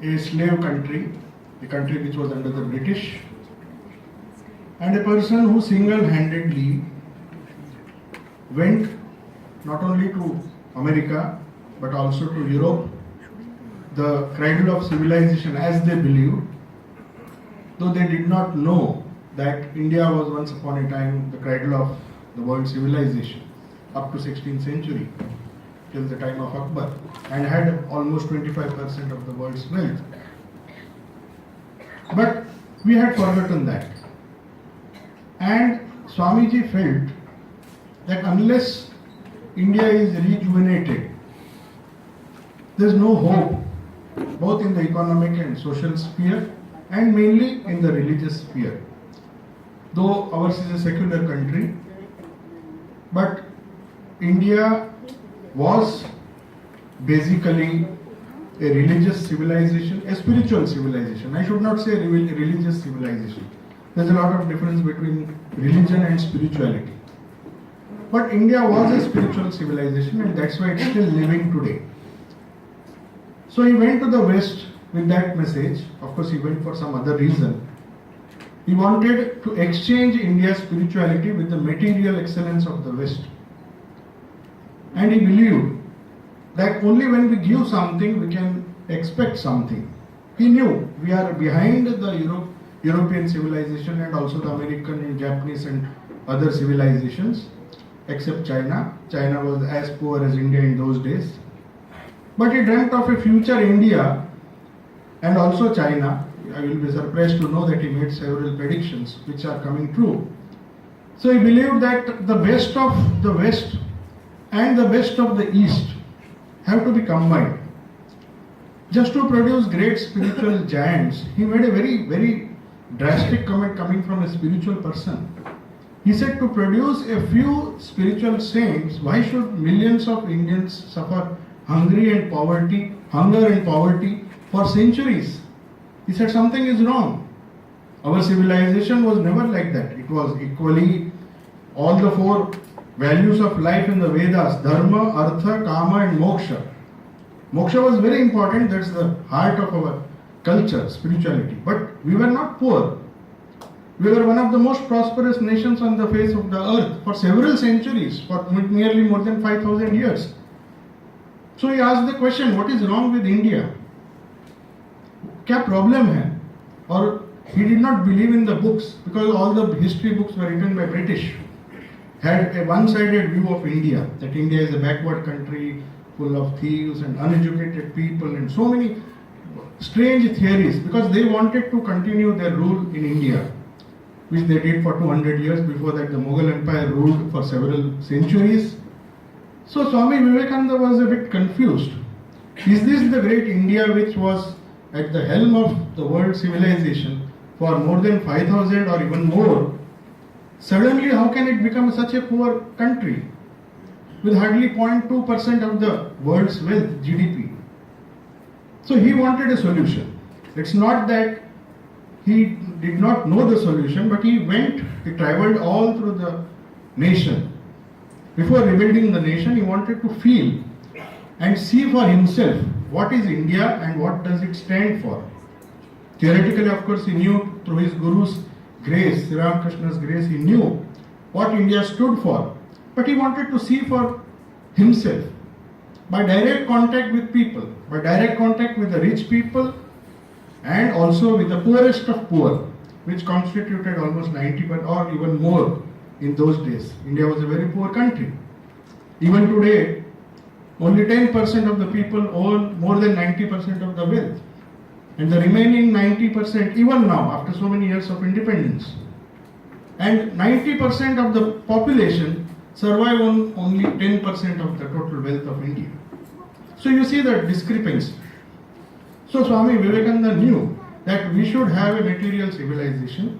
a slave country, a country which was under the British, and a person who single-handedly went not only to America but also to Europe, the cradle of civilization as they believed, though they did not know that India was once upon a time the cradle of the world civilization up to 16th century till the time of Akbar, and had almost 25% of the world's wealth. But we had forgotten that. And Swamiji felt that unless India is rejuvenated, there is no hope, both in the economic and social sphere, and mainly in the religious sphere. Though ours is a secular country, but India was basically a religious civilization, a spiritual civilization. I should not say a religious civilization. There's a lot of difference between religion and spirituality. But India was a spiritual civilization, and that's why it's still living today. So he went to the West with that message. Of course, he went for some other reason. He wanted to exchange India's spirituality with the material excellence of the West. And he believed that only when we give something, we can expect something. He knew we are behind the European civilization and also the American and Japanese and other civilizations, except China. China was as poor as India in those days. But he dreamt of a future India and also China. I will be surprised to know that he made several predictions which are coming true. So he believed that the best of the West and the best of the East have to be combined. Just to produce great spiritual giants, he made a very, very drastic comment coming from a spiritual person. He said, to produce a few spiritual saints, why should millions of Indians suffer hunger and poverty for centuries? He said something is wrong. Our civilization was never like that. It was equally all the four values of life in the Vedas: Dharma, Artha, Kama and Moksha. Moksha was very important. That's the heart of our culture, spirituality. But we were not poor. We were one of the most prosperous nations on the face of the earth for several centuries, for nearly more than 5,000 years. So he asked the question, what is wrong with India? Kya problem hai? Or he did not believe in the books, because all the history books were written by British. Had a one-sided view of India, that India is a backward country full of thieves and uneducated people and so many strange theories, because they wanted to continue their rule in India, which they did for 200 years. Before that, the Mughal Empire ruled for several centuries. So Swami Vivekananda was a bit confused. Is this the great India which was at the helm of the world civilization for more than 5,000 or even more? Suddenly, how can it become such a poor country with hardly 0.2% of the world's wealth, GDP? So he wanted a solution. It's not that he did not know the solution, but he traveled all through the nation. Before rebuilding the nation, he wanted to feel and see for himself what is India and what does it stand for. Theoretically, of course, he knew through his guru's grace, Ramkrishna's grace, he knew what India stood for. But he wanted to see for himself by direct contact with people, by direct contact with the rich people and also with the poorest of poor, which constituted almost 90% or even more in those days. India was a very poor country. Even today, only 10% of the people own more than 90% of the wealth. And the remaining 90%, even now, after so many years of independence, and 90% of the population survive on only 10% of the total wealth of India. So you see the discrepancy. So Swami Vivekananda knew that we should have a material civilization